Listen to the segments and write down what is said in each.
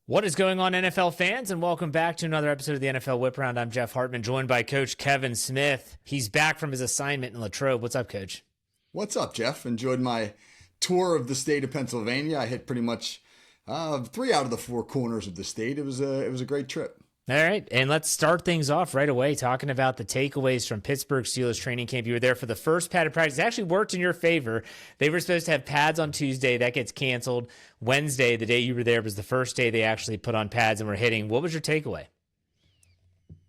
What is going on, NFL fans, and welcome back to another episode of the NFL Whip Round. I'm Jeff Hartman, joined by Coach Kevin Smith. He's back from his assignment in Latrobe. What's up, Coach? What's up, Jeff? Enjoyed my tour of the state of Pennsylvania. I hit pretty much 3 out of the 4 corners of the state. It was a great trip. All right, and let's start things off right away talking about the takeaways from Pittsburgh Steelers training camp. You were there for the first padded practice. It actually worked in your favor. They were supposed to have pads on Tuesday. That gets canceled. Wednesday, the day you were there, was the first day they actually put on pads and were hitting. What was your takeaway?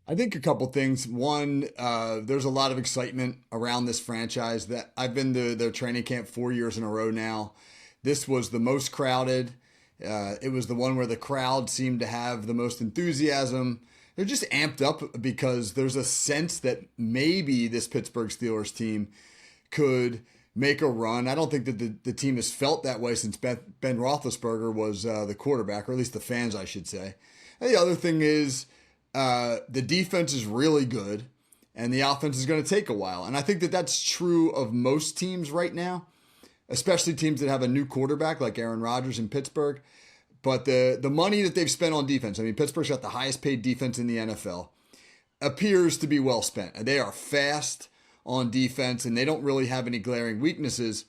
I think a couple things. One, there's a lot of excitement around this franchise. That I've been to their training camp 4 years in a row now. This was the most crowded. It was the one where the crowd seemed to have the most enthusiasm. They're just amped up because there's a sense that maybe this Pittsburgh Steelers team could make a run. I don't think that the team has felt that way since Ben Roethlisberger was the quarterback, or at least the fans, I should say. And the other thing is the defense is really good, and the offense is going to take a while. And I think that that's true of most teams right now, especially teams that have a new quarterback like Aaron Rodgers in Pittsburgh. But the money that they've spent on defense, I mean, Pittsburgh's got the highest paid defense in the NFL, appears to be well spent. They are fast on defense, and they don't really have any glaring weaknesses.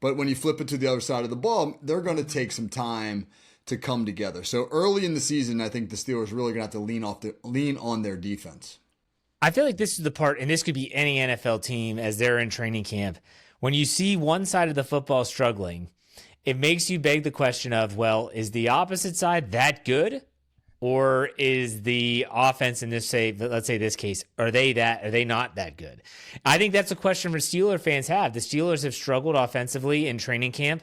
But when you flip it to the other side of the ball, they're going to take some time to come together. So early in the season, I think the Steelers are really going to have to lean on their defense. I feel like this is the part, and this could be any NFL team as they're in training camp. When you see one side of the football struggling, it makes you beg the question of, well, is the opposite side that good? Or is the offense in this, let's say this case, are they not that good? I think that's a question for Steeler fans have. The Steelers have struggled offensively in training camp.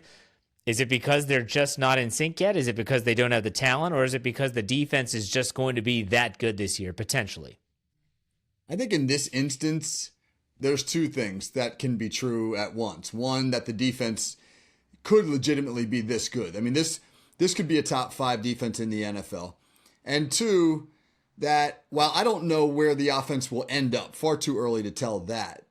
Is it because they're just not in sync yet? Is it because they don't have the talent? Or is it because the defense is just going to be that good this year, potentially? I think in this instance, there's two things that can be true at once. One, that the defense could legitimately be this good. I mean, this could be a top 5 defense in the NFL. And two, that while I don't know where the offense will end up, far too early to tell that.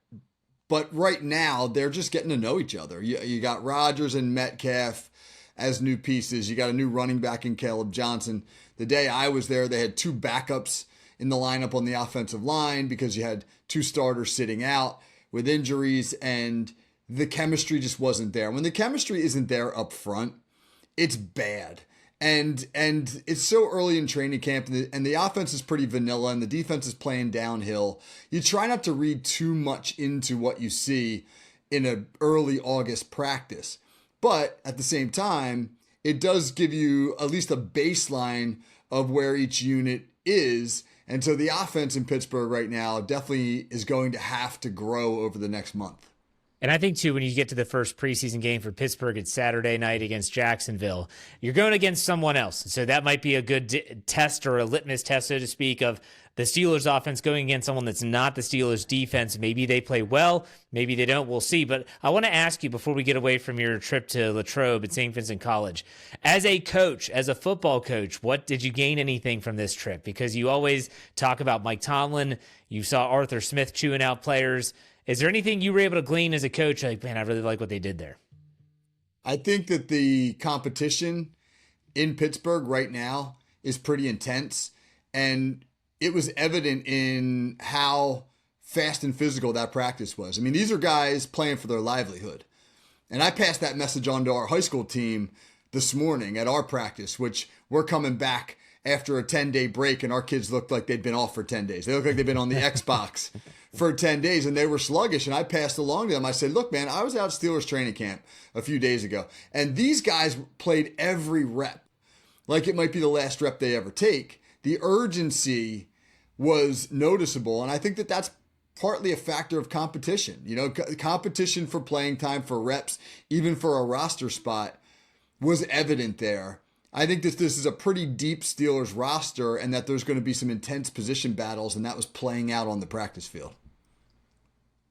But right now, they're just getting to know each other. You got Rodgers and Metcalf as new pieces. You got a new running back in Caleb Johnson. The day I was there, they had 2 backups in the lineup on the offensive line because you had 2 starters sitting out with injuries, and the chemistry just wasn't there. When the chemistry isn't there up front, it's bad. And it's so early in training camp, and the offense is pretty vanilla, and the defense is playing downhill. You try not to read too much into what you see in an early August practice. But at the same time, it does give you at least a baseline of where each unit is. And so the offense in Pittsburgh right now definitely is going to have to grow over the next month. And I think, too, when you get to the first preseason game for Pittsburgh, it's Saturday night against Jacksonville. You're going against someone else. So that might be a good test or a litmus test, so to speak, of the Steelers offense going against someone that's not the Steelers defense. Maybe they play well, maybe they don't. We'll see. But I want to ask you, before we get away from your trip to Latrobe at St. Vincent College, as a coach, as a football coach, what did you gain anything from this trip? Because you always talk about Mike Tomlin. You saw Arthur Smith chewing out players. Is there anything you were able to glean as a coach? Like, man, I really like what they did there. I think that the competition in Pittsburgh right now is pretty intense. And it was evident in how fast and physical that practice was. I mean, these are guys playing for their livelihood. And I passed that message on to our high school team this morning at our practice, which we're coming back after a 10-day break, and our kids looked like they'd been off for 10 days. They looked like they'd been on the Xbox for 10 days, and they were sluggish. And I passed along to them. I said, look, man, I was out at Steelers training camp a few days ago, and these guys played every rep like it might be the last rep they ever take. The urgency was noticeable, and I think that that's partly a factor of competition. You know, competition for playing time, for reps, even for a roster spot was evident there. I think this is a pretty deep Steelers roster, and that there's going to be some intense position battles, and that was playing out on the practice field.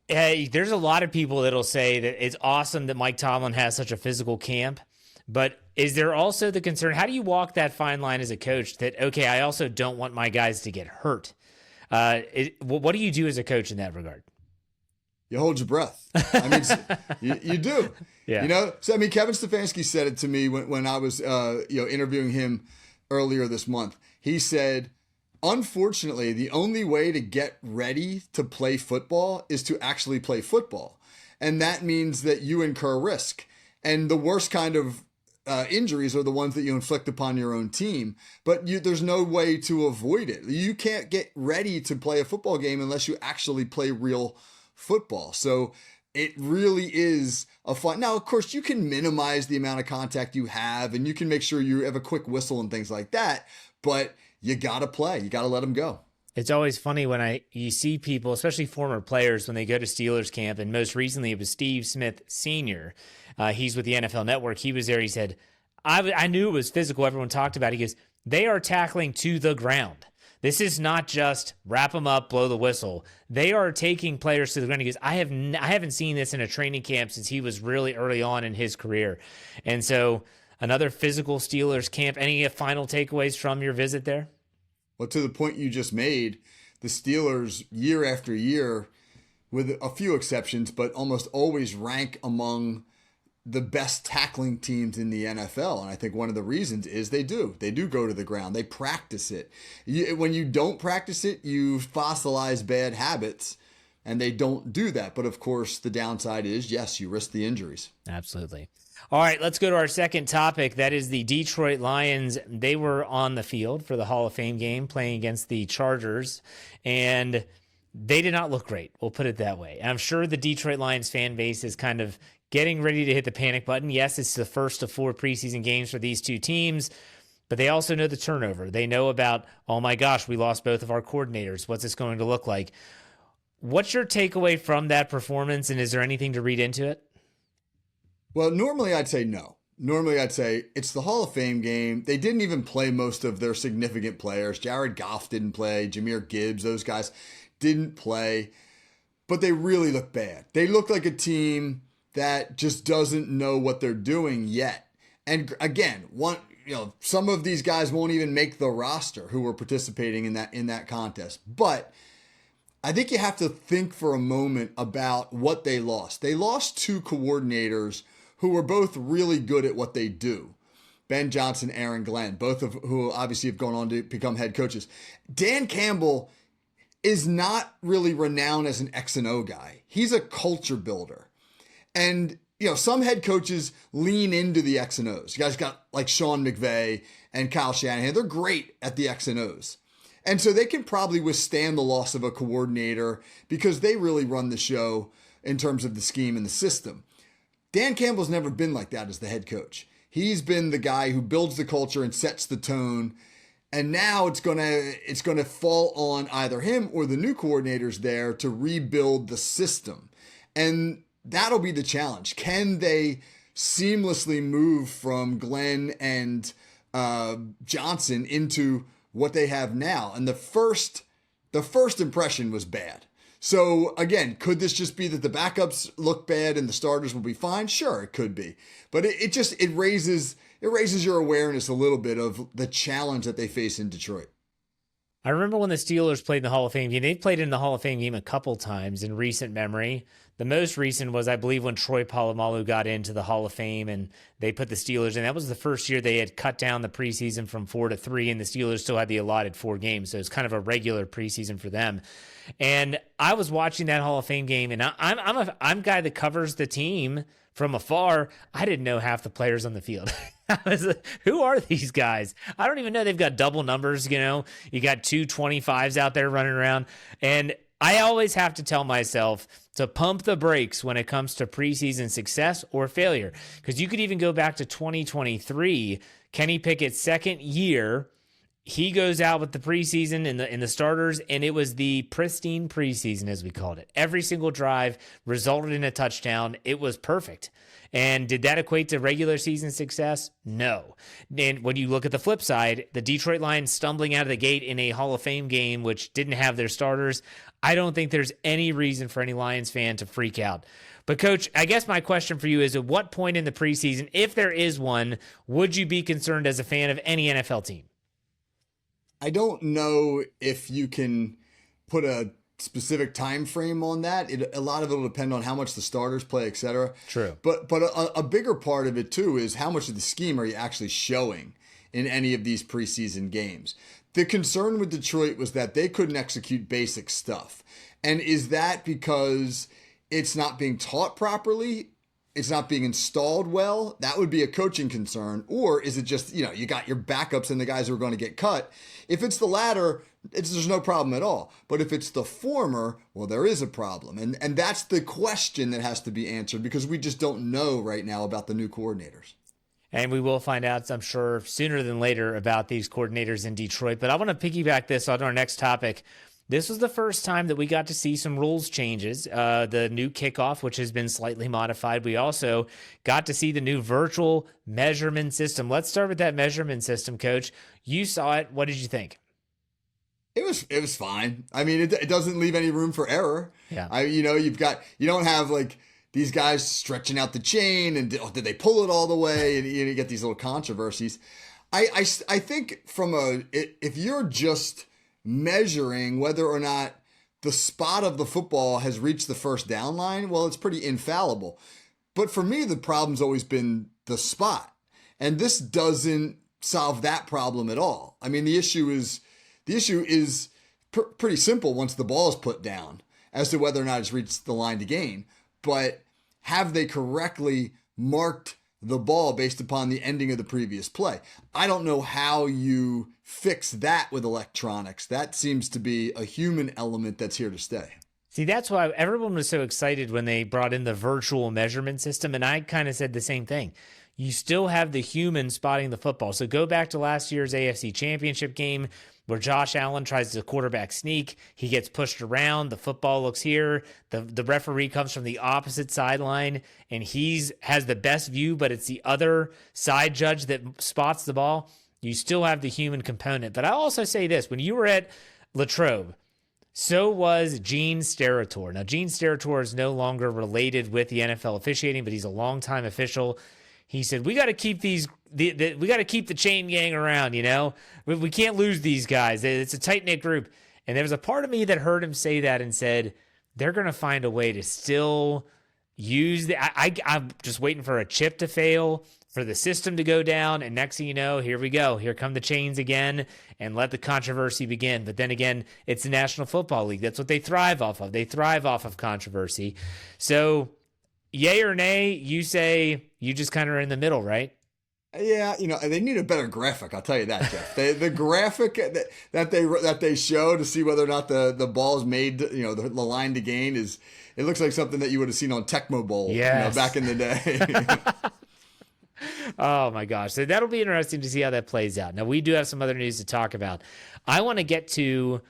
Hey, there's a lot of people that'll say that it's awesome that Mike Tomlin has such a physical camp, but is there also the concern, how do you walk that fine line as a coach that, okay, I also don't want my guys to get hurt? What do you do as a coach in that regard? You hold your breath. I mean, you do. Yeah. You know, so I mean, Kevin Stefanski said it to me when I was, interviewing him earlier this month. He said, unfortunately, the only way to get ready to play football is to actually play football. And that means that you incur risk. And the worst kind of injuries are the ones that you inflict upon your own team, but there's no way to avoid it. You can't get ready to play a football game unless you actually play real football. So it really is a fun. Now, of course, you can minimize the amount of contact you have, and you can make sure you have a quick whistle and things like that, but you got to play. You got to let them go. It's always funny when you see people, especially former players, when they go to Steelers camp, and most recently it was Steve Smith Sr. He's with the NFL Network. He was there. He said, I knew it was physical. Everyone talked about it. He goes, they are tackling to the ground. This is not just wrap them up, blow the whistle. They are taking players to the ground. He goes, I haven't seen this in a training camp since he was really early on in his career. And so another physical Steelers camp. Any final takeaways from your visit there? Well, to the point you just made, the Steelers year after year, with a few exceptions, but almost always rank among the best tackling teams in the NFL. And I think one of the reasons is they do go to the ground. They practice it. When you don't practice it, you fossilize bad habits, and they don't do that. But of course, the downside is, yes, you risk the injuries. Absolutely. All right, let's go to our second topic. That is the Detroit Lions. They were on the field for the Hall of Fame game playing against the Chargers, and they did not look great. We'll put it that way. And I'm sure the Detroit Lions fan base is kind of getting ready to hit the panic button. Yes, it's the first of 4 preseason games for these two teams, but they also know the turnover. They know about, oh my gosh, we lost both of our coordinators. What's this going to look like? What's your takeaway from that performance, and is there anything to read into it? Well, normally I'd say no. Normally I'd say it's the Hall of Fame game. They didn't even play most of their significant players. Jared Goff didn't play. Jahmyr Gibbs, those guys didn't play. But they really look bad. They look like a team that just doesn't know what they're doing yet. And again, some of these guys won't even make the roster who were participating in that contest. But I think you have to think for a moment about what they lost. They lost 2 coordinators who were both really good at what they do. Ben Johnson, Aaron Glenn, both of who obviously have gone on to become head coaches. Dan Campbell is not really renowned as an X and O guy. He's a culture builder. And, some head coaches lean into the X and O's. You guys got like Sean McVay and Kyle Shanahan. They're great at the X and O's. And so they can probably withstand the loss of a coordinator because they really run the show in terms of the scheme and the system. Dan Campbell's never been like that as the head coach. He's been the guy who builds the culture and sets the tone. And now it's gonna fall on either him or the new coordinators there to rebuild the system. And that'll be the challenge. Can they seamlessly move from Glenn and Johnson into what they have now? And the first impression was bad. So again, could this just be that the backups look bad and the starters will be fine? Sure, it could be. But it raises your awareness a little bit of the challenge that they face in Detroit. I remember when the Steelers played in the Hall of Fame game. They've played in the Hall of Fame game a couple times in recent memory. The most recent was, I believe, when Troy Polamalu got into the Hall of Fame and they put the Steelers in. That was the first year they had cut down the preseason from 4 to 3, and the Steelers still had the allotted 4 games. So it's kind of a regular preseason for them. And I was watching that Hall of Fame game, and I'm a guy that covers the team from afar. I didn't know half the players on the field. I was like, who are these guys? I don't even know. They've got double numbers, you got 2 25s out there running around. And I always have to tell myself to pump the brakes when it comes to preseason success or failure. Because you could even go back to 2023, Kenny Pickett's second year. He goes out with the preseason in the starters, and it was the pristine preseason, as we called it. Every single drive resulted in a touchdown. It was perfect. And did that equate to regular season success? No. And when you look at the flip side, the Detroit Lions stumbling out of the gate in a Hall of Fame game, which didn't have their starters, I don't think there's any reason for any Lions fan to freak out. But, Coach, I guess my question for you is, at what point in the preseason, if there is one, would you be concerned as a fan of any NFL team? I don't know if you can put a specific time frame on that. A lot of it will depend on how much the starters play, et cetera. True. But a bigger part of it too is how much of the scheme are you actually showing in any of these preseason games. The concern with Detroit was that they couldn't execute basic stuff. And is that because it's not being taught properly? It's not being installed well? That would be a coaching concern. Or is it just, you got your backups and the guys who are going to get cut? If it's the latter, there's no problem at all. But if it's the former, well, there is a problem. And that's the question that has to be answered, because we just don't know right now about the new coordinators. And we will find out, I'm sure, sooner than later about these coordinators in Detroit. But I want to piggyback this on our next topic. This was the first time that we got to see some rules changes. The new kickoff, which has been slightly modified. We also got to see the new virtual measurement system. Let's start with that measurement system, Coach. You saw it. What did you think? It was fine. I mean, it doesn't leave any room for error. Yeah. You don't have like these guys stretching out the chain and did they pull it all the way? And you get these little controversies. I think if you're just measuring whether or not the spot of the football has reached the first down line, well, it's pretty infallible. But for me, the problem's always been the spot. And this doesn't solve that problem at all. I mean, the issue is pretty simple once the ball is put down as to whether or not it's reached the line to gain. But have they correctly marked the ball based upon the ending of the previous play? I don't know how you fix that with electronics. That seems to be a human element that's here to stay. See, that's why everyone was so excited when they brought in the virtual measurement system. And I kind of said the same thing. You still have the human spotting the football. So go back to last year's AFC Championship game where Josh Allen tries to quarterback sneak. He gets pushed around. The football looks here. The referee comes from the opposite sideline, and has the best view, but it's the other side judge that spots the ball. You still have the human component. But I also say this. When you were at Latrobe, so was Gene Steratore. Now, Gene Steratore is no longer related with the NFL officiating, but he's a longtime official. He said, we got to keep we got to keep the chain gang around, We can't lose these guys. It's a tight-knit group. And there was a part of me that heard him say that and said, they're going to find a way to still use I'm just waiting for a chip to fail, for the system to go down, and next thing you know, here we go. Here come the chains again, and let the controversy begin. But then again, it's the National Football League. That's what they thrive off of. They thrive off of controversy. So, yay or nay, you say you just kind of are in the middle, right? Yeah, they need a better graphic. I'll tell you that, Jeff. The graphic that they show to see whether or not the ball's made, the line to gain it looks like something that you would have seen on Tecmo Bowl, yes. Back in the day. Oh my gosh. So that'll be interesting to see how that plays out. Now, we do have some other news to talk about. I want to get to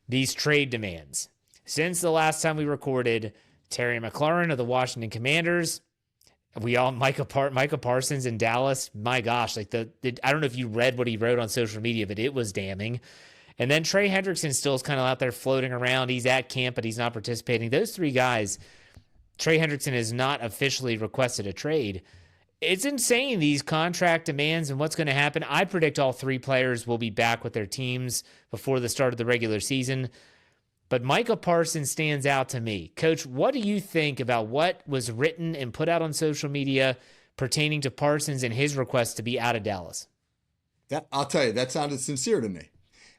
these trade demands. Since the last time we recorded, Terry McLaurin of the Washington Commanders, Micah Parsons in Dallas. My gosh, I don't know if you read what he wrote on social media, but it was damning. And then Trey Hendrickson still is kind of out there floating around. He's at camp, but he's not participating. Those three guys, Trey Hendrickson has not officially requested a trade. It's insane, these contract demands and what's going to happen. I predict all three players will be back with their teams before the start of the regular season. But Micah Parsons stands out to me. Coach, what do you think about what was written and put out on social media pertaining to Parsons and his request to be out of Dallas? I'll tell you, that sounded sincere to me.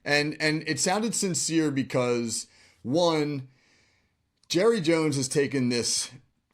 And it sounded sincere because, one, Jerry Jones has taken this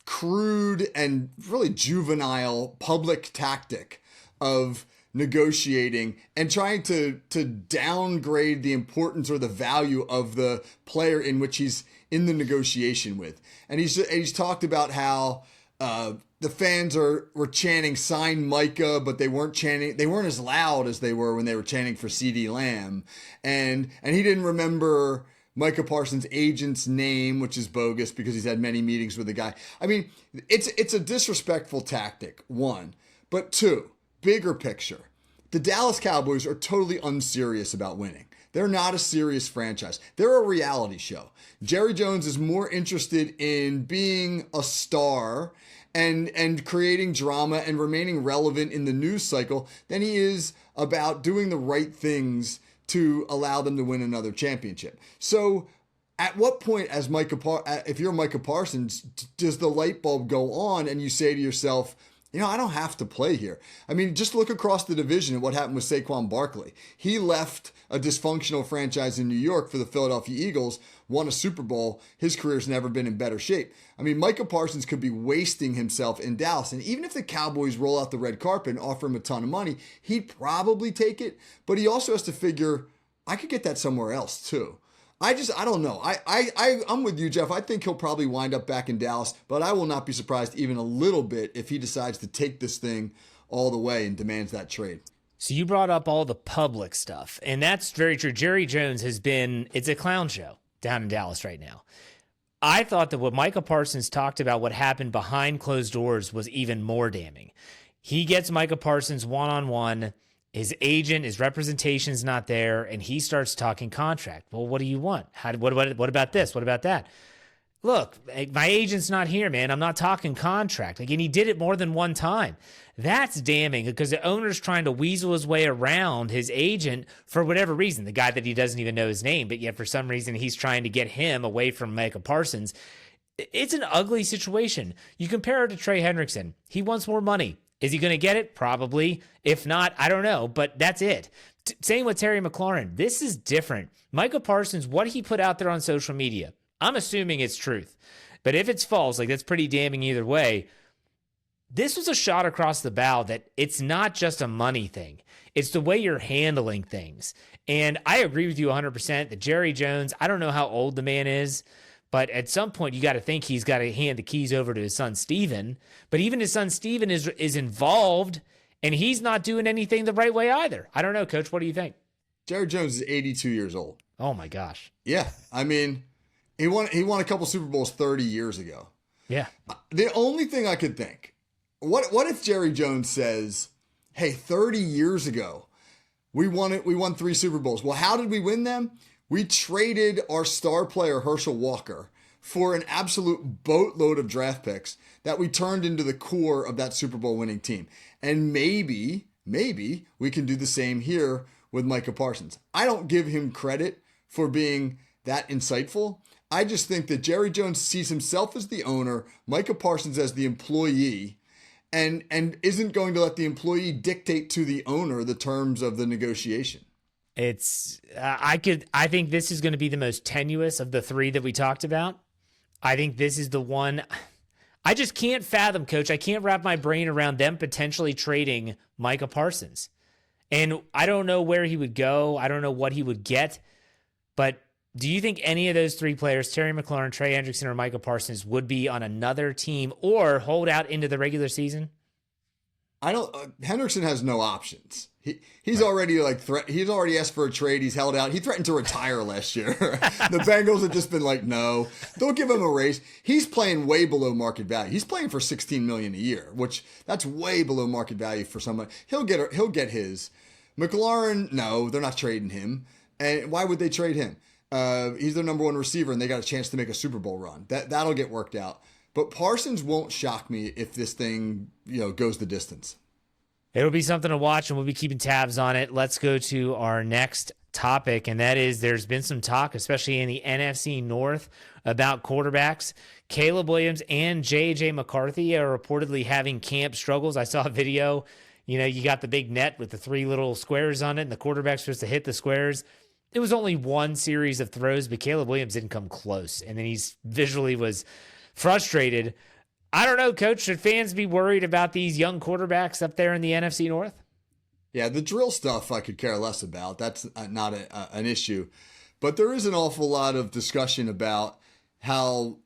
crude and really juvenile public tactic of negotiating and trying to downgrade the importance or the value of the player in which he's in the negotiation with. And he's talked about how the fans were chanting "Sign Micah," but they weren't as loud as they were when they were chanting for CeeDee Lamb. And he didn't remember Micah Parsons' agent's name, which is bogus because he's had many meetings with the guy. I mean, it's a disrespectful tactic, one. But two, bigger picture. The Dallas Cowboys are totally unserious about winning. They're not a serious franchise. They're a reality show. Jerry Jones is more interested in being a star and creating drama and remaining relevant in the news cycle than he is about doing the right things to allow them to win another championship. So at what point, if you're Micah Parsons, does the light bulb go on and you say to yourself, I don't have to play here. I mean, just look across the division at what happened with Saquon Barkley. He left a dysfunctional franchise in New York for the Philadelphia Eagles, won a Super Bowl. His career's never been in better shape. I mean, Micah Parsons could be wasting himself in Dallas. And even if the Cowboys roll out the red carpet and offer him a ton of money, he'd probably take it. But he also has to figure, I could get that somewhere else too. I don't know. I'm with you, Jeff. I think he'll probably wind up back in Dallas, but I will not be surprised even a little bit if he decides to take this thing all the way and demands that trade. So you brought up all the public stuff, and that's very true. Jerry Jones it's a clown show down in Dallas right now. I thought that what Micah Parsons talked about, what happened behind closed doors, was even more damning. He gets Micah Parsons one-on-one. His agent, his representation's not there, and he starts talking contract. Well, what do you want? What about this? What about that? Look, my agent's not here, man. I'm not talking contract. And he did it more than one time. That's damning because the owner's trying to weasel his way around his agent for whatever reason. The guy that he doesn't even know his name, but yet for some reason he's trying to get him away from Micah Parsons. It's an ugly situation. You compare it to Trey Hendrickson. He wants more money. Is he going to get it? Probably. If not, I don't know, but that's it. Same with Terry McLaurin. This is different. Micah Parsons, what he put out there on social media, I'm assuming it's truth. But if it's false, that's pretty damning either way. This was a shot across the bow that it's not just a money thing. It's the way you're handling things. And I agree with you 100% that Jerry Jones, I don't know how old the man is, but at some point, you got to think he's got to hand the keys over to his son, Steven. But even his son, Steven, is involved, and he's not doing anything the right way either. I don't know, Coach. What do you think? Jerry Jones is 82 years old. Oh, my gosh. Yeah. I mean, he won a couple Super Bowls 30 years ago. Yeah. The only thing I could think, what if Jerry Jones says, hey, 30 years ago, we won 3 Super Bowls. Well, how did we win them? We traded our star player, Herschel Walker, for an absolute boatload of draft picks that we turned into the core of that Super Bowl winning team. And maybe we can do the same here with Micah Parsons. I don't give him credit for being that insightful. I just think that Jerry Jones sees himself as the owner, Micah Parsons as the employee, and isn't going to let the employee dictate to the owner the terms of the negotiation. I think this is going to be the most tenuous of the 3 that we talked about. I think this is the one I just can't fathom, Coach. I can't wrap my brain around them potentially trading Micah Parsons. And I don't know where he would go. I don't know what he would get. But do you think any of those 3 players, Terry McLaurin, Trey Hendrickson, or Micah Parsons, would be on another team or hold out into the regular season? Hendrickson has no options. He's already he's already asked for a trade. He's held out. He threatened to retire last year. The Bengals have just been like, no, don't give him a raise. He's playing way below market value. He's playing for $16 million a year, which that's way below market value for someone. He'll get his. McLaurin, no, they're not trading him. And why would they trade him? He's their number 1 receiver, and they got a chance to make a Super Bowl run. That'll get worked out. But Parsons won't shock me if this thing goes the distance. It'll be something to watch, and we'll be keeping tabs on it. Let's go to our next topic, and that is there's been some talk, especially in the NFC North, about quarterbacks. Caleb Williams and J.J. McCarthy are reportedly having camp struggles. I saw a video. You got the big net with the 3 little squares on it, and the quarterback's supposed to hit the squares. It was only 1 series of throws, but Caleb Williams didn't come close, and then he's visually was frustrated. I don't know, Coach. Should fans be worried about these young quarterbacks up there in the NFC North? Yeah, the drill stuff I could care less about. That's not an issue. But there is an awful lot of discussion about how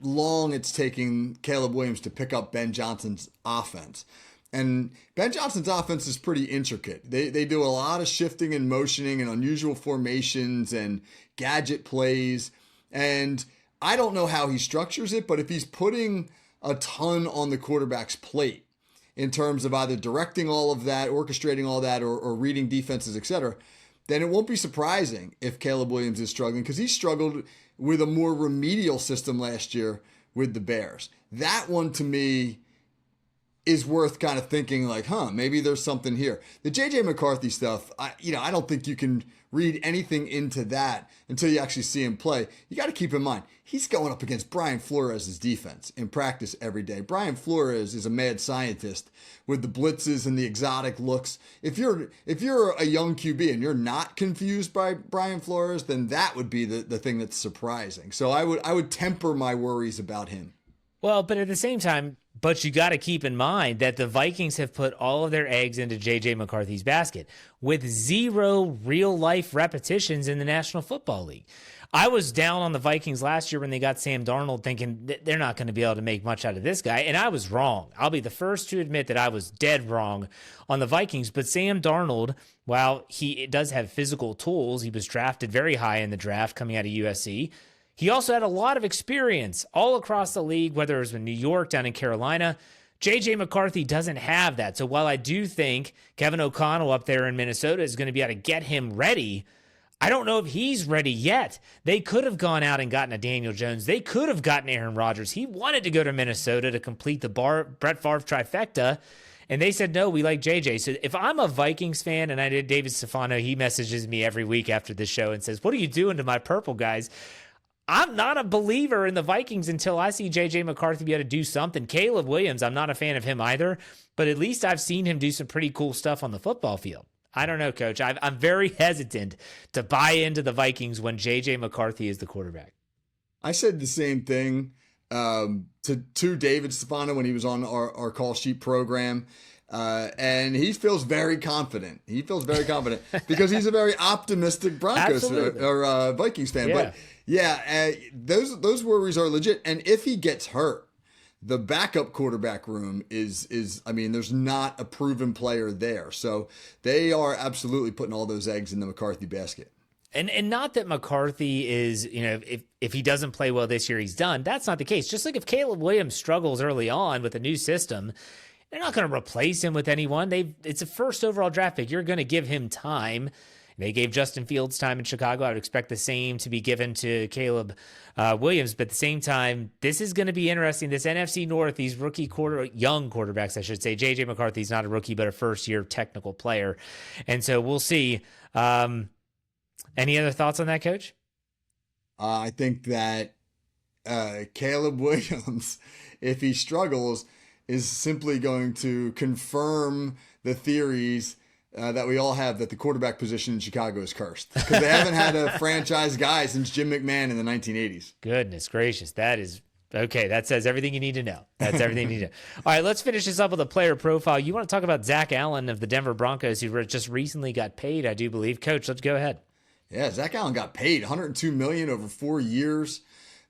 long it's taking Caleb Williams to pick up Ben Johnson's offense. And Ben Johnson's offense is pretty intricate. They do a lot of shifting and motioning and unusual formations and gadget plays. And I don't know how he structures it, but if he's putting a ton on the quarterback's plate in terms of either directing all of that, orchestrating all that, or reading defenses, etc., then it won't be surprising if Caleb Williams is struggling, because he struggled with a more remedial system last year with the Bears. That one, to me, is worth kind of thinking like, maybe there's something here. The JJ McCarthy stuff, I don't think you can read anything into that until you actually see him play. You got to keep in mind, he's going up against Brian Flores' defense in practice every day. Brian Flores is a mad scientist with the blitzes and the exotic looks. If you're a young QB and you're not confused by Brian Flores, then that would be the thing that's surprising. So I would temper my worries about him. Well, but at the same time, but you got to keep in mind that the Vikings have put all of their eggs into J.J. McCarthy's basket with 0 real-life repetitions in the National Football League. I was down on the Vikings last year when they got Sam Darnold, thinking that they're not going to be able to make much out of this guy, and I was wrong. I'll be the first to admit that I was dead wrong on the Vikings, but Sam Darnold, while he does have physical tools, he was drafted very high in the draft coming out of USC. He also had a lot of experience all across the league, whether it was in New York, down in Carolina. J.J. McCarthy doesn't have that. So while I do think Kevin O'Connell up there in Minnesota is going to be able to get him ready, I don't know if he's ready yet. They could have gone out and gotten a Daniel Jones. They could have gotten Aaron Rodgers. He wanted to go to Minnesota to complete the Brett Favre trifecta, and they said, no, we like JJ. So if I'm a Vikings fan, and I did, David Stefano, he messages me every week after the show and says, what are you doing to my purple guys? I'm not a believer in the Vikings until I see J.J. McCarthy be able to do something. Caleb Williams, I'm not a fan of him either, but at least I've seen him do some pretty cool stuff on the football field. I don't know, Coach. I'm very hesitant to buy into the Vikings when J.J. McCarthy is the quarterback. I said the same thing to David Stefano when he was on our call sheet program. And he feels very confident. He feels very confident because he's a very optimistic Broncos or Vikings fan. Yeah. But yeah, those worries are legit. And if he gets hurt, the backup quarterback room is I mean, there's not a proven player there. So they are absolutely putting all those eggs in the McCarthy basket. And not that McCarthy is, if he doesn't play well this year, he's done. That's not the case. Just like if Caleb Williams struggles early on with a new system, they're not going to replace him with anyone. It's a first overall draft pick. You're going to give him time. They gave Justin Fields time in Chicago. I would expect the same to be given to Caleb Williams. But at the same time, this is going to be interesting. This NFC North, these young quarterbacks, I should say. J.J. McCarthy's not a rookie, but a first-year technical player. And so we'll see. Any other thoughts on that, Coach? I think that Caleb Williams, if he struggles, is simply going to confirm the theories that we all have that the quarterback position in Chicago is cursed because they haven't had a franchise guy since Jim McMahon in the 1980s. Goodness gracious. That is okay. That says everything you need to know. That's everything you need to know. All right, let's finish this up with a player profile. You want to talk about Zach Allen of the Denver Broncos, who just recently got paid, I do believe. Coach, let's go ahead. Yeah, Zach Allen got paid $102 million over 4 years.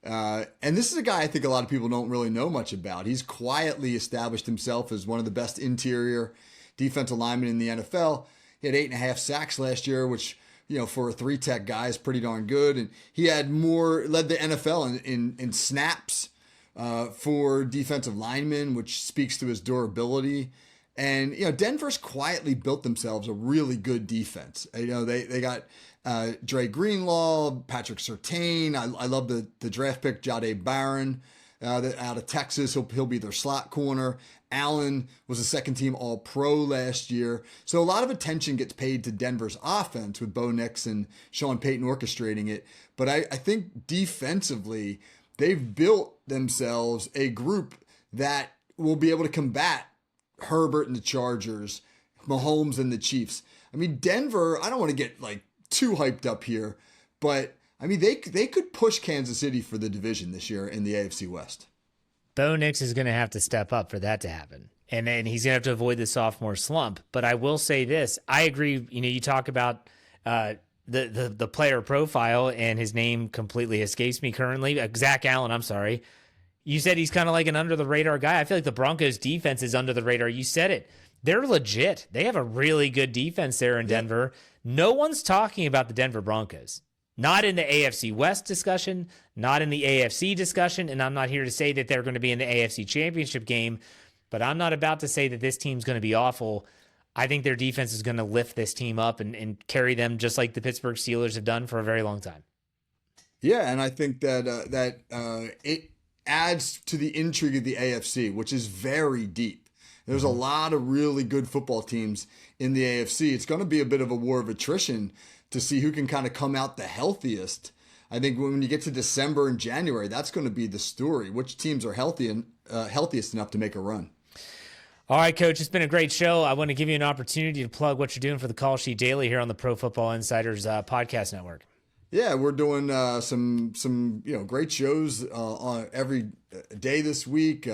And this is a guy I think a lot of people don't really know much about. He's quietly established himself as one of the best interior defensive linemen in the NFL. He had 8.5 sacks last year, which, for a 3-tech guy is pretty darn good. And he led the NFL in snaps for defensive linemen, which speaks to his durability. And, Denver's quietly built themselves a really good defense. They got Dre Greenlaw, Patrick Surtain. I love the draft pick, Jahdae Barron, out of Texas. He'll be their slot corner. Allen was a second-team All-Pro last year. So a lot of attention gets paid to Denver's offense with Bo Nix and Sean Payton orchestrating it. But I think defensively, they've built themselves a group that will be able to combat Herbert and the Chargers, Mahomes and the Chiefs. I mean, Denver, I don't want to get too hyped up here, but I mean, they could push Kansas City for the division this year in the AFC West. Bo Nix is going to have to step up for that to happen. And then he's going to have to avoid the sophomore slump. But I will say this. I agree. You talk about the player profile, and his name completely escapes me currently. Zach Allen, I'm sorry. You said he's kind of like an under-the-radar guy. I feel like the Broncos' defense is under the radar. You said it. They're legit. They have a really good defense there in Denver. No one's talking about the Denver Broncos. Not in the AFC West discussion, not in the AFC discussion, and I'm not here to say that they're going to be in the AFC Championship game, but I'm not about to say that this team's going to be awful. I think their defense is going to lift this team up and carry them just like the Pittsburgh Steelers have done for a very long time. Yeah, and I think that it adds to the intrigue of the AFC, which is very deep. There's a lot of really good football teams in the AFC. It's going to be a bit of a war of attrition to see who can kind of come out the healthiest. I think when you get to December and January, that's going to be the story. Which teams are healthy and healthiest enough to make a run? All right, Coach, it's been a great show. I want to give you an opportunity to plug what you're doing for the Call Sheet Daily here on the Pro Football Insiders podcast network. Yeah, we're doing some great shows on every day this week.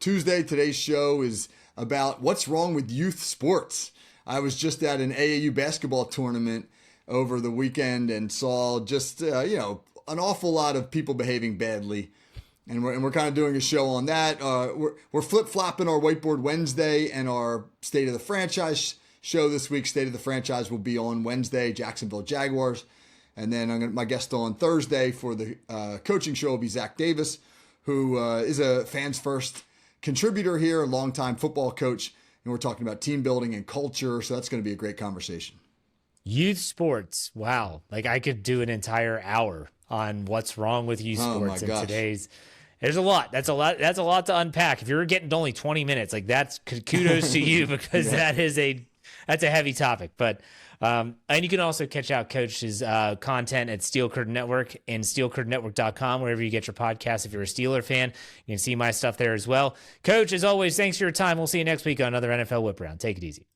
Tuesday, today's show is about what's wrong with youth sports. I was just at an AAU basketball tournament over the weekend and saw just an awful lot of people behaving badly. And we're kind of doing a show on that. We're flip-flopping our Whiteboard Wednesday and our State of the Franchise show this week. State of the Franchise will be on Wednesday, Jacksonville Jaguars. And then my guest on Thursday for the coaching show will be Zach Davis, who is a Fans First contributor here, a longtime football coach. And we're talking about team building and culture. So that's going to be a great conversation. Youth sports. Wow. Like I could do an entire hour on what's wrong with youth sports in today's. There's a lot. That's a lot to unpack. If you're getting to only 20 minutes, like that's kudos to you because that's a heavy topic. But and you can also catch out Coach's content at Steel Curtain Network and steelcurtainnetwork.com, wherever you get your podcasts. If you're a Steeler fan, you can see my stuff there as well. Coach, as always, thanks for your time. We'll see you next week on another NFL Whip Round. Take it easy.